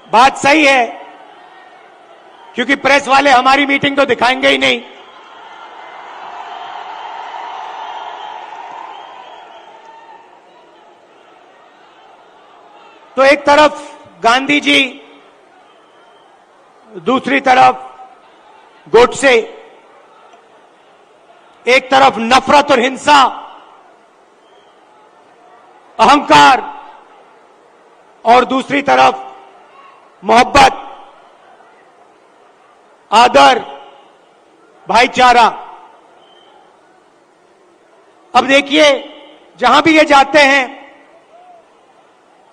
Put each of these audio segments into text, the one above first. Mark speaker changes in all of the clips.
Speaker 1: बात सही है, क्योंकि प्रेस वाले हमारी मीटिंग तो दिखाएंगे ही नहीं। तो एक तरफ गांधी जी, दूसरी तरफ गोडसे, एक तरफ नफरत और हिंसा, अहंकार, और दूसरी तरफ मोहब्बत, आदर, भाईचारा। अब देखिए, जहां भी ये जाते हैं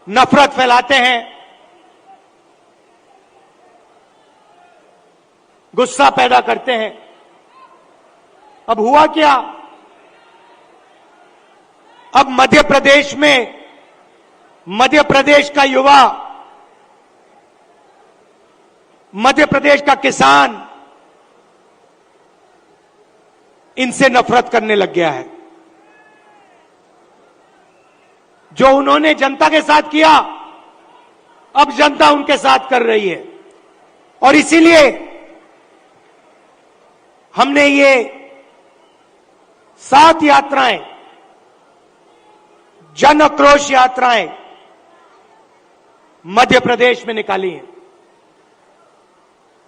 Speaker 1: नफरत फैलाते हैं, गुस्सा पैदा करते हैं। अब हुआ क्या? अब मध्य प्रदेश में, मध्य प्रदेश का युवा, मध्य प्रदेश का किसान इनसे नफरत करने लग गया है। जो उन्होंने जनता के साथ किया, अब जनता उनके साथ कर रही है। और इसीलिए हमने ये 7 यात्राएं, जन आक्रोश यात्राएं मध्य प्रदेश में निकाली हैं।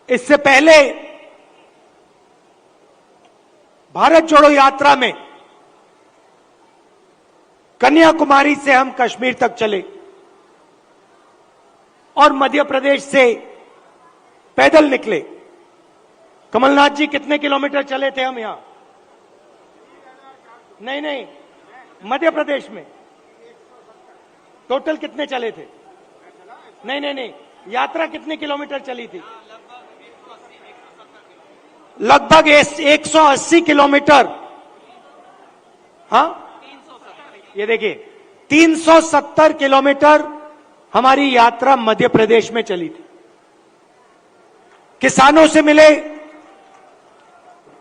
Speaker 1: इससे पहले भारत जोड़ो यात्रा में कन्याकुमारी से हम कश्मीर तक चले और मध्य प्रदेश से पैदल निकले। कमलनाथ जी, कितने किलोमीटर चले थे हम यहां? नहीं, मध्य प्रदेश में टोटल कितने चले थे? नहीं, यात्रा कितने किलोमीटर चली थी? लगभग 180 किलोमीटर। हाँ, ये देखिए, 370 किलोमीटर हमारी यात्रा मध्य प्रदेश में चली थी। किसानों से मिले,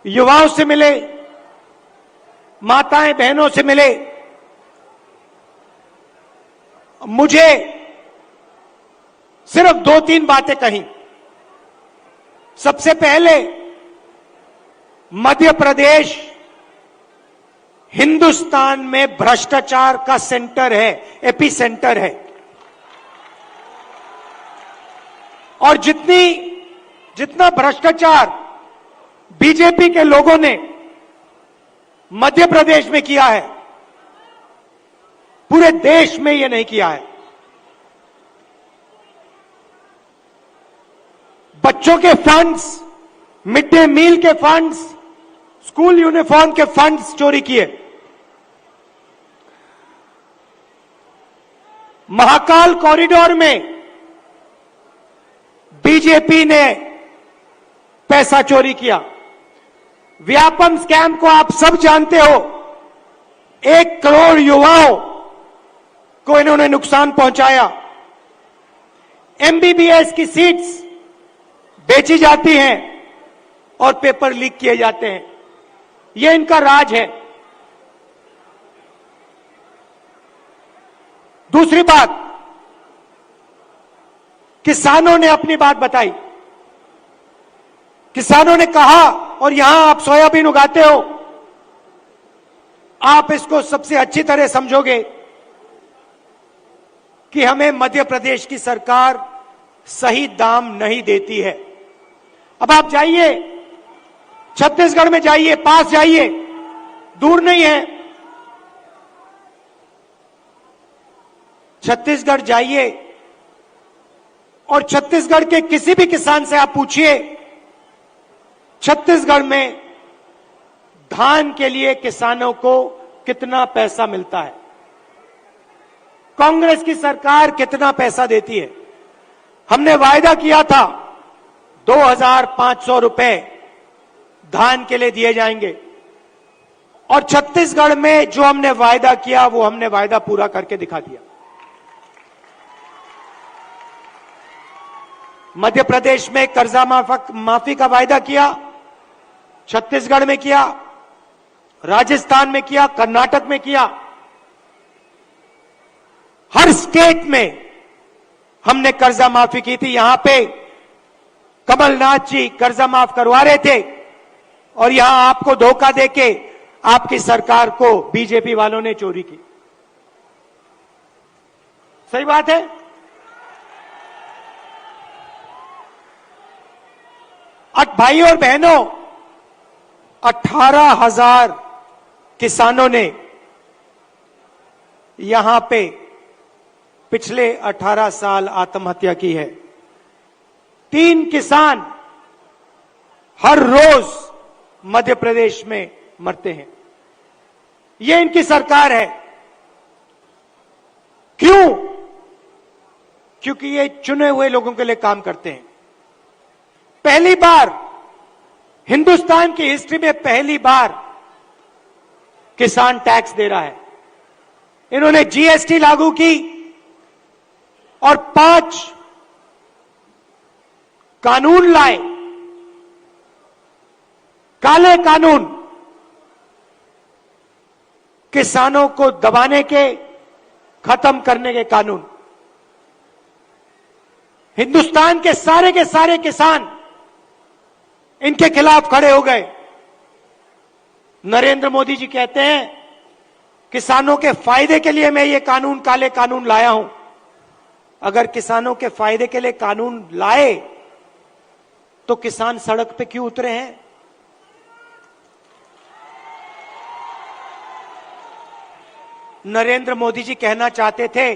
Speaker 1: युवाओं से मिले, माताएं बहनों से मिले। मुझे सिर्फ 2-3 बातें कही। सबसे पहले, मध्य प्रदेश हिंदुस्तान में भ्रष्टाचार का सेंटर है, एपी सेंटर है। और जितना भ्रष्टाचार बीजेपी के लोगों ने मध्य प्रदेश में किया है, पूरे देश में ये नहीं किया है। बच्चों के फंड्स, मिड डे मील के फंड्स, स्कूल यूनिफॉर्म के फंड्स चोरी किए। महाकाल कॉरिडोर में बीजेपी ने पैसा चोरी किया। व्यापम स्कैम को आप सब जानते हो। 1 करोड़ युवाओं को इन्होंने नुकसान पहुंचाया। एमबीबीएस की सीट्स बेची जाती हैं और पेपर लीक किए जाते हैं। यह इनका राज है। दूसरी बात, किसानों ने अपनी बात बताई। किसानों ने कहा, और यहां आप सोयाबीन उगाते हो, आप इसको सबसे अच्छी तरह समझोगे कि हमें मध्य प्रदेश की सरकार सही दाम नहीं देती है। अब आप जाइए, छत्तीसगढ़ में जाइए, पास जाइए, दूर नहीं है। छत्तीसगढ़ जाइए और छत्तीसगढ़ के किसी भी किसान से आप पूछिए, छत्तीसगढ़ में धान के लिए किसानों को कितना पैसा मिलता है, कांग्रेस की सरकार कितना पैसा देती है। हमने वायदा किया था 2500 रुपए धान के लिए दिए जाएंगे, और छत्तीसगढ़ में जो हमने वायदा किया वो हमने वायदा पूरा करके दिखा दिया। मध्य प्रदेश में कर्जा माफी का वायदा किया, छत्तीसगढ़ में किया, राजस्थान में किया, कर्नाटक में किया। हर स्टेट में हमने कर्जा माफी की थी। यहां पे कमलनाथ जी कर्जा माफ करवा रहे थे और यहां आपको धोखा देके आपकी सरकार को बीजेपी वालों ने चोरी की। सही बात है। भाई और बहनों, 18,000 किसानों ने यहां पे पिछले 18 साल आत्महत्या की है। 3 किसान हर रोज मध्य प्रदेश में मरते हैं। ये इनकी सरकार है। क्यों? क्योंकि ये चुने हुए लोगों के लिए काम करते हैं। पहली बार हिंदुस्तान की हिस्ट्री में पहली बार किसान टैक्स दे रहा है। इन्होंने जीएसटी लागू की और 5 कानून लाए, काले कानून, किसानों को दबाने के, खत्म करने के कानून। हिंदुस्तान के सारे किसान इनके खिलाफ खड़े हो गए। नरेंद्र मोदी जी कहते हैं किसानों के फायदे के लिए मैं ये कानून, काले कानून लाया हूं। अगर किसानों के फायदे के लिए कानून लाए तो किसान सड़क पे क्यों उतरे हैं? नरेंद्र मोदी जी कहना चाहते थे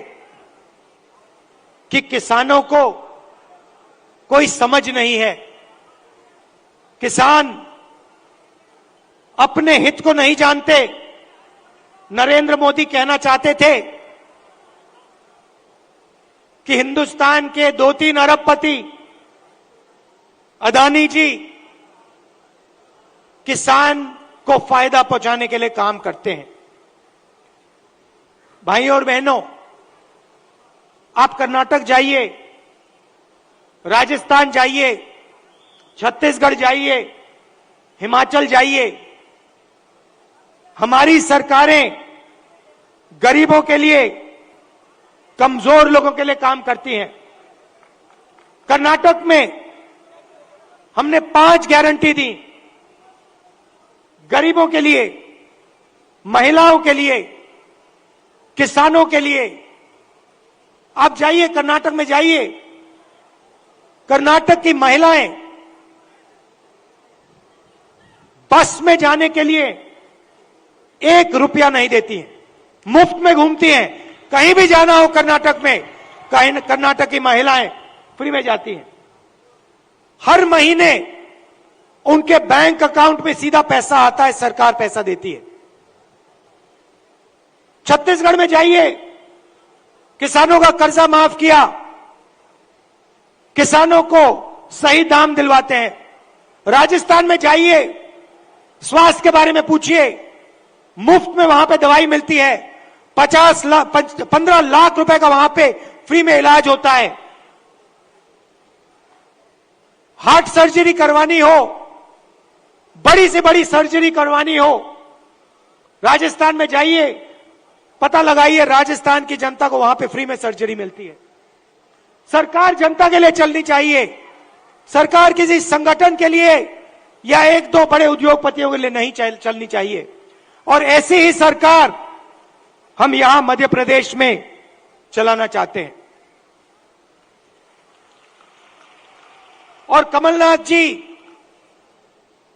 Speaker 1: कि किसानों को कोई समझ नहीं है, किसान अपने हित को नहीं जानते। नरेंद्र मोदी कहना चाहते थे कि हिंदुस्तान के 2-3 अरबपति अदानी जी किसान को फायदा पहुंचाने के लिए काम करते हैं। भाइयों और बहनों, आप कर्नाटक जाइए, राजस्थान जाइए, छत्तीसगढ़ जाइए, हिमाचल जाइए, हमारी सरकारें गरीबों के लिए, कमजोर लोगों के लिए काम करती हैं। कर्नाटक में हमने 5 गारंटी दी, गरीबों के लिए, महिलाओं के लिए, किसानों के लिए। आप जाइए, कर्नाटक में जाइए, कर्नाटक की महिलाएं बस में जाने के लिए 1 रुपया नहीं देती हैं, मुफ्त में घूमती हैं। कहीं भी जाना हो कर्नाटक में, कहीं कर्नाटक की महिलाएं फ्री में जाती हैं। हर महीने उनके बैंक अकाउंट में सीधा पैसा आता है, सरकार पैसा देती है। छत्तीसगढ़ में जाइए, किसानों का कर्जा माफ किया, किसानों को सही दाम दिलवाते हैं। राजस्थान में जाइए, स्वास्थ्य के बारे में पूछिए, मुफ्त में वहां पे दवाई मिलती है। 15 लाख रुपए का वहां पे फ्री में इलाज होता है। हार्ट सर्जरी करवानी हो, बड़ी से बड़ी सर्जरी करवानी हो, राजस्थान में जाइए, पता लगाइए, राजस्थान की जनता को वहां पे फ्री में सर्जरी मिलती है। सरकार जनता के लिए चलनी चाहिए। सरकार किसी संगठन के लिए या 1-2 बड़े उद्योगपतियों के लिए नहीं चलनी चाहिए। और ऐसी ही सरकार हम यहां मध्य प्रदेश में चलाना चाहते हैं। और कमलनाथ जी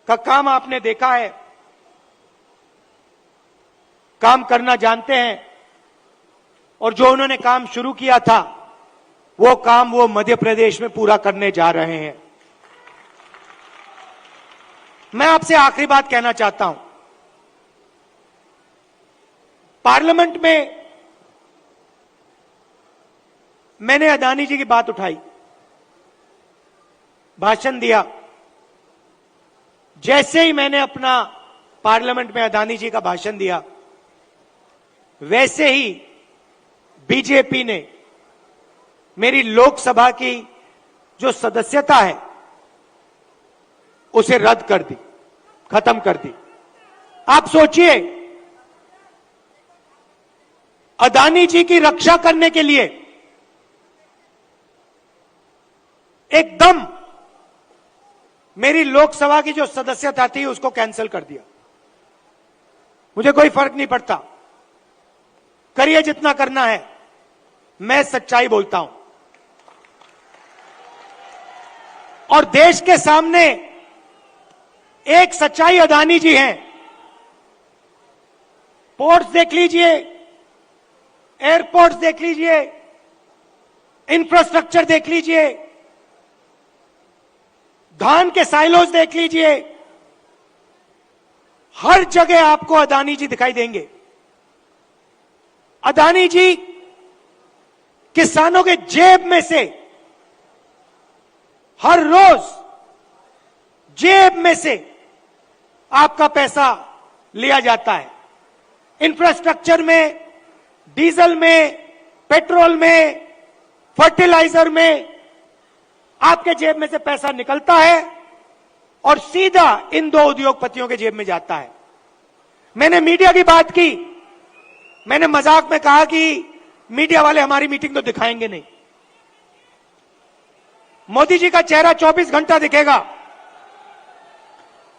Speaker 1: का काम आपने देखा है, काम करना जानते हैं, और जो उन्होंने काम शुरू किया था वो काम वो मध्य प्रदेश में पूरा करने जा रहे हैं। मैं आपसे आखिरी बात कहना चाहता हूं। पार्लियामेंट में मैंने अदानी जी की बात उठाई, भाषण दिया। जैसे ही मैंने अपना पार्लियामेंट में अदानी जी का भाषण दिया, वैसे ही बीजेपी ने मेरी लोकसभा की जो सदस्यता है उसे रद्द कर दी, खत्म कर दी। आप सोचिए, अदानी जी की रक्षा करने के लिए एकदम मेरी लोकसभा की जो सदस्यता थी उसको कैंसिल कर दिया। मुझे कोई फर्क नहीं पड़ता, करिए जितना करना है, मैं सच्चाई बोलता हूं। और देश के सामने एक सच्चाई अदानी जी हैं। पोर्ट्स देख लीजिए, एयरपोर्ट्स देख लीजिए, इंफ्रास्ट्रक्चर देख लीजिए, धान के साइलोज देख लीजिए, हर जगह आपको अदानी जी दिखाई देंगे। अदानी जी किसानों के जेब में से हर रोज जेब में से आपका पैसा लिया जाता है। इंफ्रास्ट्रक्चर में, डीजल में, पेट्रोल में, फर्टिलाइजर में आपके जेब में से पैसा निकलता है और सीधा इन दो उद्योगपतियों के जेब में जाता है। मैंने मीडिया की बात की, मैंने मजाक में कहा कि मीडिया वाले हमारी मीटिंग तो दिखाएंगे नहीं। मोदी जी का चेहरा 24 घंटा दिखेगा,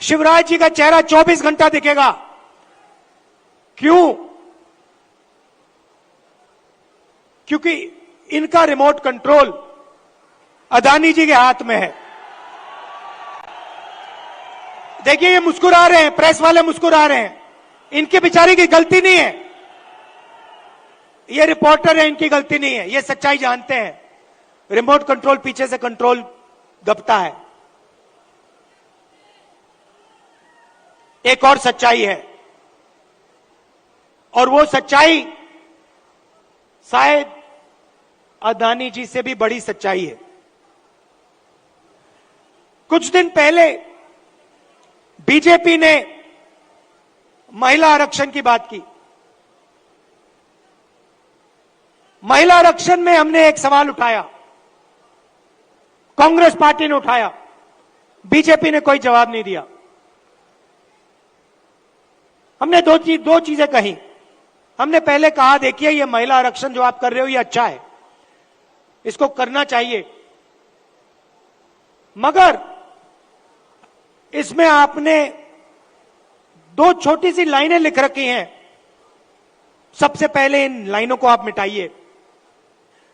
Speaker 1: शिवराज जी का चेहरा 24 घंटा दिखेगा। क्यों? क्योंकि इनका रिमोट कंट्रोल अदानी जी के हाथ में है। देखिए ये मुस्कुरा रहे हैं, प्रेस वाले मुस्कुरा रहे हैं, इनके बेचारे की गलती नहीं है, ये रिपोर्टर है, इनकी गलती नहीं है, ये सच्चाई जानते हैं। रिमोट कंट्रोल पीछे से कंट्रोल दबता है। एक और सच्चाई है, और वो सच्चाई शायद अदानी जी से भी बड़ी सच्चाई है। कुछ दिन पहले बीजेपी ने महिला आरक्षण की बात की। महिला आरक्षण में हमने एक सवाल उठाया, कांग्रेस पार्टी ने उठाया, बीजेपी ने कोई जवाब नहीं दिया। हमने दो चीजें कही। हमने पहले कहा, देखिए ये महिला आरक्षण जो आप कर रहे हो ये अच्छा है, इसको करना चाहिए, मगर इसमें आपने दो छोटी सी लाइनें लिख रखी हैं, सबसे पहले इन लाइनों को आप मिटाइए।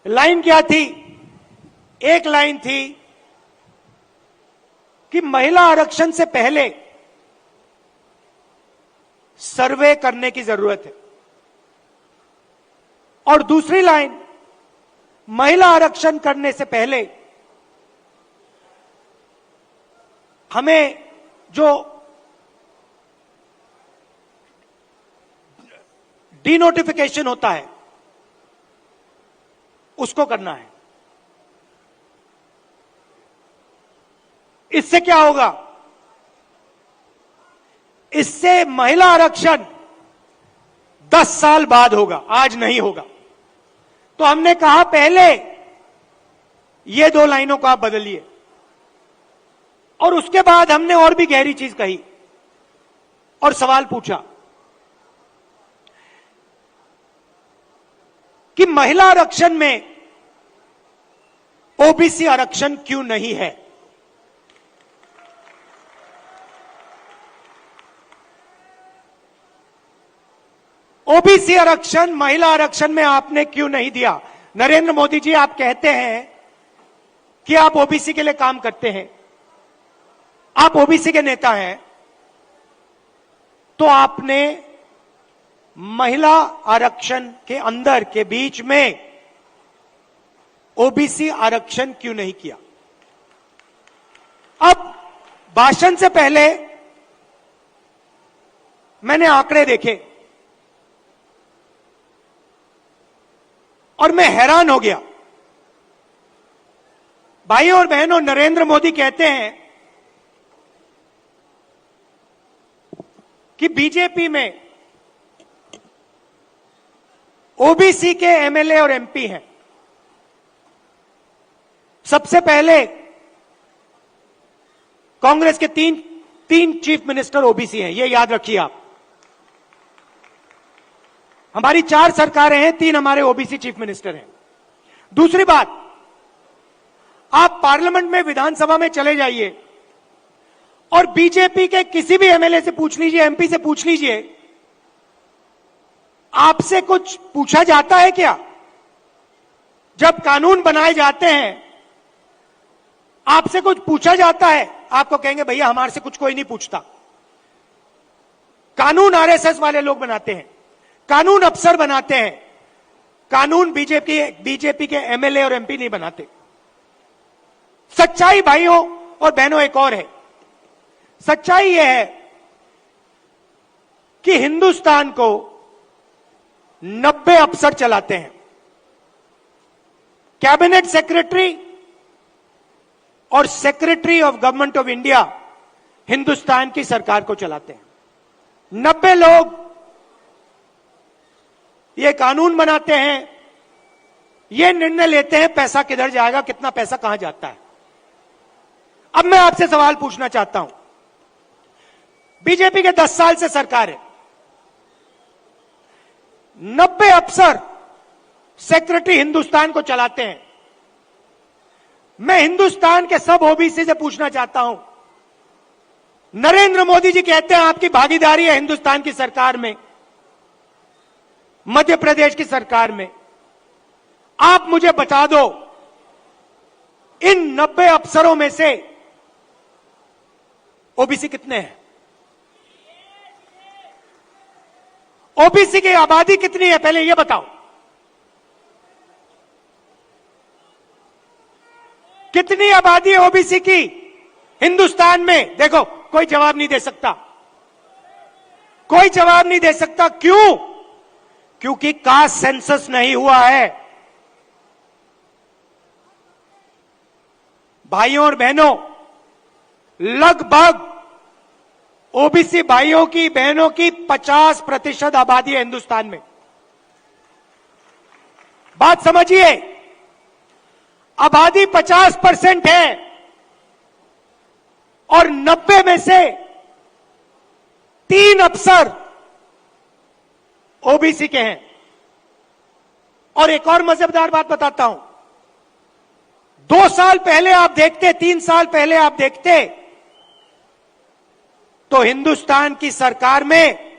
Speaker 1: लाइन क्या थी? एक लाइन थी कि महिला आरक्षण से पहले सर्वे करने की जरूरत है, और दूसरी लाइन, महिला आरक्षण करने से पहले हमें जो डीनोटिफिकेशन होता है उसको करना है। इससे क्या होगा? इससे महिला आरक्षण 10 साल बाद होगा, आज नहीं होगा। तो हमने कहा पहले ये दो लाइनों को आप बदलिए, और उसके बाद हमने और भी गहरी चीज कही और सवाल पूछा कि महिला आरक्षण में ओबीसी आरक्षण क्यों नहीं है? ओबीसी आरक्षण महिला आरक्षण में आपने क्यों नहीं दिया? नरेंद्र मोदी जी, आप कहते हैं कि आप ओबीसी के लिए काम करते हैं, आप ओबीसी के नेता हैं, तो आपने महिला आरक्षण के अंदर के बीच में ओबीसी आरक्षण क्यों नहीं किया? अब भाषण से पहले मैंने आंकड़े देखे और मैं हैरान हो गया। भाइयों और बहनों, नरेंद्र मोदी कहते हैं कि बीजेपी में ओबीसी के एमएलए और एमपी हैं। सबसे पहले कांग्रेस के तीन चीफ मिनिस्टर ओबीसी हैं, ये याद रखिए आप। हमारी 4 सरकारें हैं, 3 हमारे ओबीसी चीफ मिनिस्टर हैं। दूसरी बात, आप पार्लियामेंट में, विधानसभा में चले जाइए और बीजेपी के किसी भी एमएलए से पूछ लीजिए, एमपी से पूछ लीजिए, आपसे कुछ पूछा जाता है क्या? जब कानून बनाए जाते हैं आपसे कुछ पूछा जाता है? आपको कहेंगे भैया हमारे से कुछ कोई नहीं पूछता। कानून आरएसएस वाले लोग बनाते हैं, कानून अफसर बनाते हैं, कानून बीजेपी के एमएलए और एमपी नहीं बनाते। सच्चाई भाइयों और बहनों एक और है। सच्चाई यह है कि हिंदुस्तान को 90 अफसर चलाते हैं। कैबिनेट सेक्रेटरी और secretary of government of India Hindustan की सरकार को चलाते हैं। 90 लोग ये कानून बनाते हैं, ये निर्णय लेते हैं पैसा किधर जाएगा, कितना पैसा कहां जाता है। अब मैं आपसे सवाल पूछना चाहता हूं, बीजेपी के 10 साल से सरकार है, 90 अफसर सेक्रेटरी हिंदुस्तान को चलाते हैं। मैं हिंदुस्तान के सब ओबीसी से पूछना चाहता हूं, नरेंद्र मोदी जी कहते हैं आपकी भागीदारी है हिंदुस्तान की सरकार में, मध्य प्रदेश की सरकार में। आप मुझे बता दो, इन 90 अफसरों में से ओबीसी कितने हैं? ओबीसी की आबादी कितनी है पहले यह बताओ। कितनी आबादी है ओबीसी की हिंदुस्तान में? देखो कोई जवाब नहीं दे सकता, कोई जवाब नहीं दे सकता। क्यों? क्योंकि कास्ट सेंसस नहीं हुआ है। भाइयों और बहनों, लगभग ओबीसी भाइयों की बहनों की 50% आबादी है हिंदुस्तान में। बात समझिए, आबादी 50% है और 90 में से 3 अफसर ओबीसी के हैं। और एक और मजेदार बात बताता हूं, 2 साल पहले आप देखते, 3 साल पहले आप देखते तो हिंदुस्तान की सरकार में,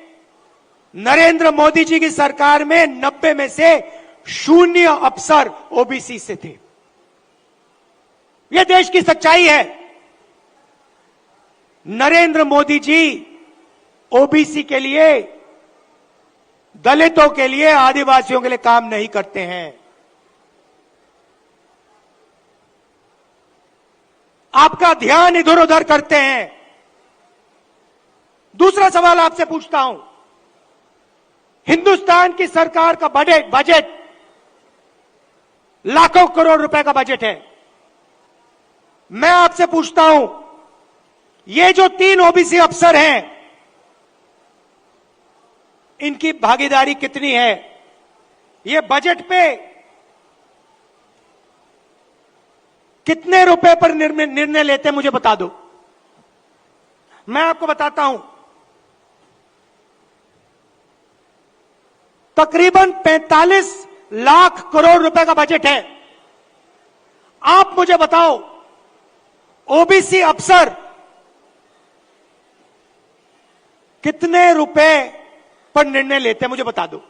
Speaker 1: नरेंद्र मोदी जी की सरकार में 90 में से 0 अफसर ओबीसी से थे। यह देश की सच्चाई है। नरेंद्र मोदी जी ओबीसी के लिए, दलितों के लिए, आदिवासियों के लिए काम नहीं करते हैं। आपका ध्यान इधर उधर करते हैं। दूसरा सवाल आपसे पूछता हूं, हिंदुस्तान की सरकार का बजट लाखों करोड़ रुपए का बजट है। मैं आपसे पूछता हूं, ये जो 3 ओबीसी अफसर हैं, इनकी भागीदारी कितनी है? ये बजट पे कितने रुपए पर निर्णय लेते हैं मुझे बता दो। मैं आपको बताता हूं, तकरीबन 45 लाख करोड़ रुपए का बजट है। आप मुझे बताओ, ओबीसी अफसर कितने रुपए पर निर्णय लेते हैं मुझे बता दो।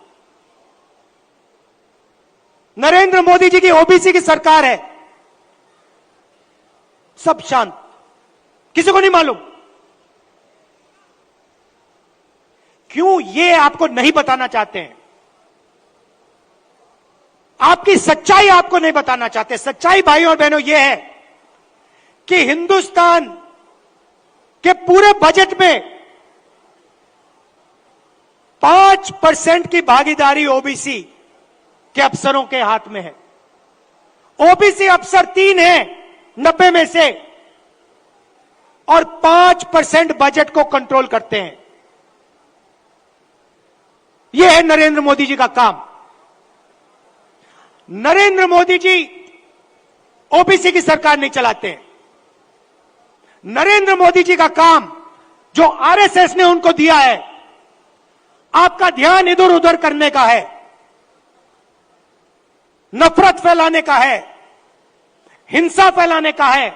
Speaker 1: नरेंद्र मोदी जी की ओबीसी की सरकार है, सब शांत, किसी को नहीं मालूम। क्यों? ये आपको नहीं बताना चाहते हैं, आपकी सच्चाई आपको नहीं बताना चाहते। सच्चाई भाइयों और बहनों यह है कि हिंदुस्तान के पूरे बजट में 5% की भागीदारी ओबीसी के अफसरों के हाथ में है। ओबीसी अफसर 3 हैं 90 में से, और 5% बजट को कंट्रोल करते हैं। यह है नरेंद्र मोदी जी का काम। नरेंद्र मोदी जी ओबीसी की सरकार नहीं चलाते हैं। नरेंद्र मोदी जी का काम जो आरएसएस ने उनको दिया है, आपका ध्यान इधर उधर करने का है, नफरत फैलाने का है, हिंसा फैलाने का है।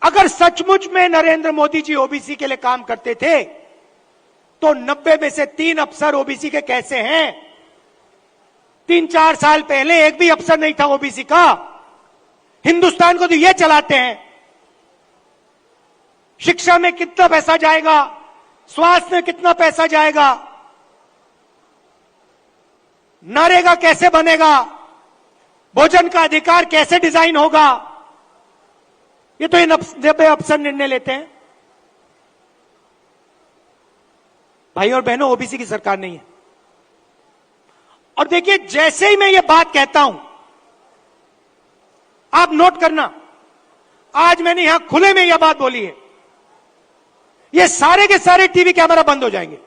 Speaker 1: अगर सचमुच में नरेंद्र मोदी जी ओबीसी के लिए काम करते थे तो 90 में से 3 अफसर ओबीसी के कैसे हैं? 3-4 साल पहले एक भी अफसर नहीं था ओबीसी का। हिंदुस्तान को तो ये चलाते हैं। शिक्षा में कितना पैसा जाएगा, स्वास्थ्य में कितना पैसा जाएगा, नरेगा कैसे बनेगा, भोजन का अधिकार कैसे डिजाइन होगा, ये तो इन अफसर निर्णय लेते हैं। भाई और बहनों, ओबीसी की सरकार नहीं है। और देखिए, जैसे ही मैं ये बात कहता हूं, आप नोट करना, आज मैंने यहां खुले में यह बात बोली है, ये सारे के सारे टीवी कैमरा बंद हो जाएंगे।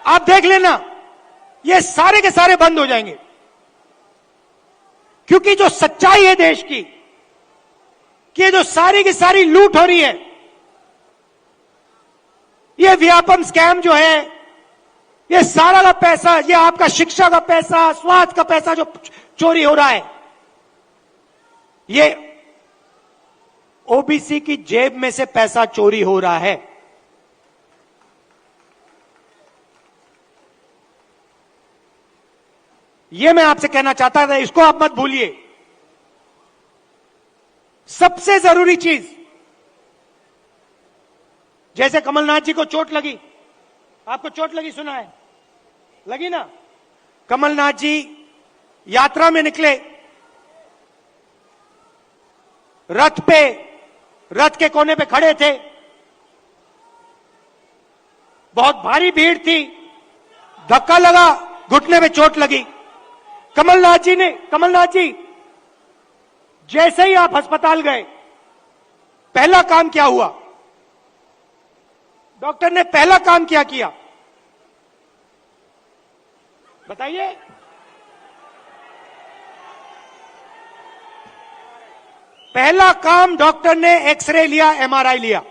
Speaker 1: आप देख लेना, ये सारे के सारे बंद हो जाएंगे। क्योंकि जो सच्चाई है देश की, कि जो सारी की सारी लूट हो रही है, ये व्यापम स्कैम जो है, ये सारा का पैसा, ये आपका शिक्षा का पैसा, स्वास्थ्य का पैसा जो चोरी हो रहा है, ये ओबीसी की जेब में से पैसा चोरी हो रहा है। ये मैं आपसे कहना चाहता था, इसको आप मत भूलिए। सबसे जरूरी चीज, जैसे कमलनाथ जी को चोट लगी, आपको चोट लगी, सुना है, लगी ना? कमलनाथ जी यात्रा में निकले, रथ के कोने पे खड़े थे, बहुत भारी भीड़ थी, धक्का लगा, घुटने पे चोट लगी। कमलनाथ जी जैसे ही आप अस्पताल गए, पहला काम क्या हुआ? डॉक्टर ने पहला काम क्या किया बताइए? पहला काम डॉक्टर ने एक्सरे लिया, एमआरआई लिया।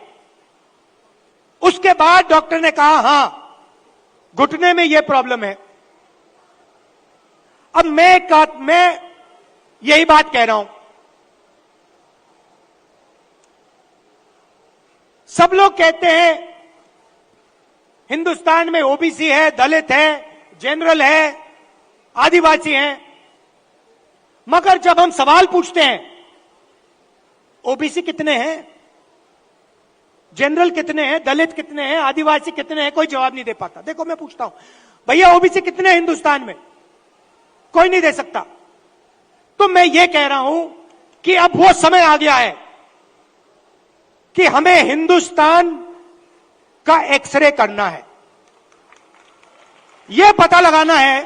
Speaker 1: उसके बाद डॉक्टर ने कहा, हां, घुटने में यह प्रॉब्लम है। अब मैं यही बात कह रहा हूं, सब लोग कहते हैं हिंदुस्तान में ओबीसी है, दलित है, जनरल है, आदिवासी हैं, मगर जब हम सवाल पूछते हैं ओबीसी कितने हैं, जनरल कितने हैं, दलित कितने हैं, आदिवासी कितने हैं, कोई जवाब नहीं दे पाता। देखो, मैं पूछता हूं, भैया ओबीसी कितने हैं हिंदुस्तान में? कोई नहीं दे सकता। तो मैं ये कह रहा हूं कि अब वो समय आ गया है कि हमें हिंदुस्तान का एक्सरे करना है। यह पता लगाना है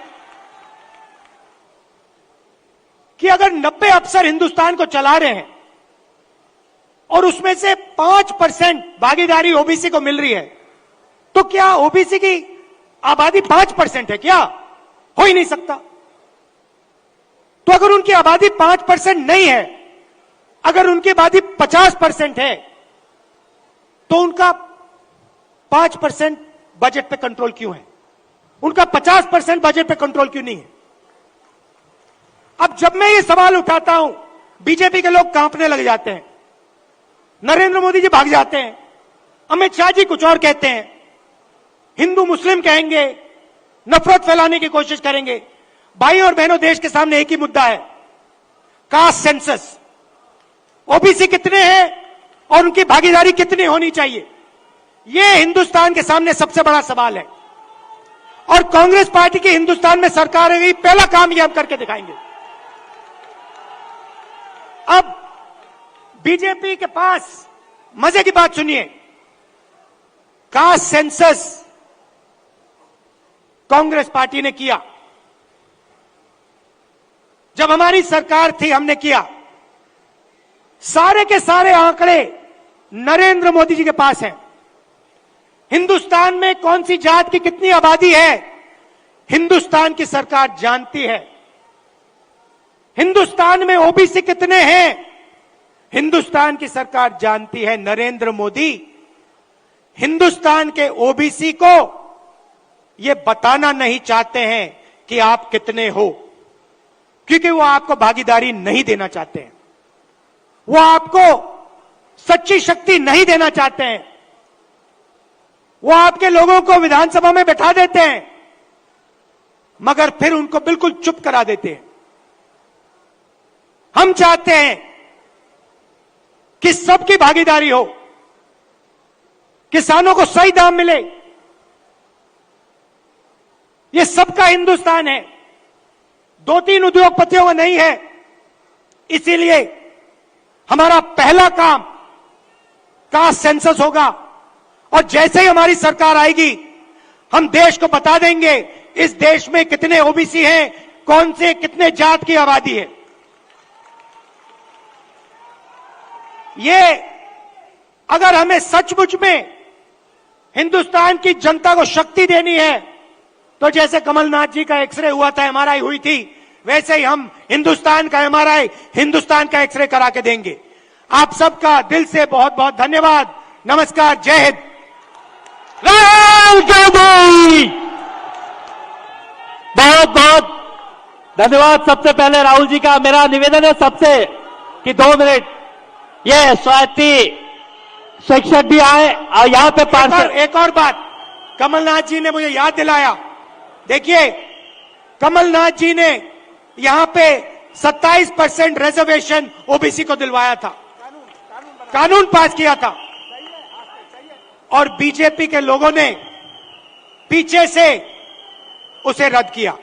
Speaker 1: कि अगर 90 अफसर हिंदुस्तान को चला रहे हैं और उसमें से 5% भागीदारी ओबीसी को मिल रही है, तो क्या ओबीसी की आबादी 5% है क्या? हो ही नहीं सकता। तो अगर उनकी आबादी 5% नहीं है, अगर उनकी आबादी 50% है, तो उनका 5% बजट पे कंट्रोल क्यों है? उनका 50% बजट पे कंट्रोल क्यों नहीं है? अब जब मैं ये सवाल उठाता हूं, बीजेपी के लोग कांपने लग जाते हैं, नरेंद्र मोदी जी भाग जाते हैं, अमित शाह जी कुछ और कहते हैं, हिंदू मुस्लिम कहेंगे, नफरत फैलाने की कोशिश करेंगे। भाई और बहनों, देश के सामने एक ही मुद्दा है, कास्ट सेंसस। ओबीसी कितने हैं और उनकी भागीदारी कितनी होनी चाहिए, यह हिंदुस्तान के सामने सबसे बड़ा सवाल है। और कांग्रेस पार्टी की हिंदुस्तान में सरकार है, पहला काम यह हम करके दिखाएंगे। अब बीजेपी के पास, मजे की बात सुनिए, कास्ट सेंसस कांग्रेस पार्टी ने किया, जब हमारी सरकार थी हमने किया। सारे के सारे आंकड़े नरेंद्र मोदी जी के पास हैं। हिंदुस्तान में कौन सी जात की कितनी आबादी है, हिंदुस्तान की सरकार जानती है। हिंदुस्तान में ओबीसी कितने हैं, हिंदुस्तान की सरकार जानती है। नरेंद्र मोदी हिंदुस्तान के ओबीसी को ये बताना नहीं चाहते हैं कि आप कितने हो, क्योंकि वो आपको भागीदारी नहीं देना चाहते हैं, वो आपको सच्ची शक्ति नहीं देना चाहते हैं, वो आपके लोगों को विधानसभा में बैठा देते हैं मगर फिर उनको बिल्कुल चुप करा देते हैं। हम चाहते हैं कि सबकी भागीदारी हो, किसानों को सही दाम मिले। ये सबका हिंदुस्तान है, 2-3 उद्योगपतियों का नहीं है। इसीलिए हमारा पहला काम कास्ट सेंसस होगा और जैसे ही हमारी सरकार आएगी हम देश को बता देंगे इस देश में कितने ओबीसी हैं, कौन से कितने जात की आबादी है। ये अगर हमें सचमुच में हिंदुस्तान की जनता को शक्ति देनी है तो जैसे कमलनाथ जी का एक्सरे हुआ था, एमआरआई हुई थी, वैसे ही हम हिंदुस्तान का एमआरआई, हिंदुस्तान का एक्सरे करा के देंगे। आप सबका दिल से बहुत बहुत धन्यवाद। नमस्कार, जय हिंद।
Speaker 2: राहुल गांधी, बहुत बहुत धन्यवाद। सबसे पहले राहुल जी का मेरा निवेदन है सबसे कि 2 मिनट ये स्वाति शिक्षक भी आए और यहाँ पे पार्षद।
Speaker 1: एक और बात कमलनाथ जी ने मुझे याद दिलाया। देखिए, कमलनाथ जी ने यहां पे 27% रिजर्वेशन ओबीसी को दिलवाया था, कानून पास किया था और बीजेपी के लोगों ने पीछे से उसे रद्द किया।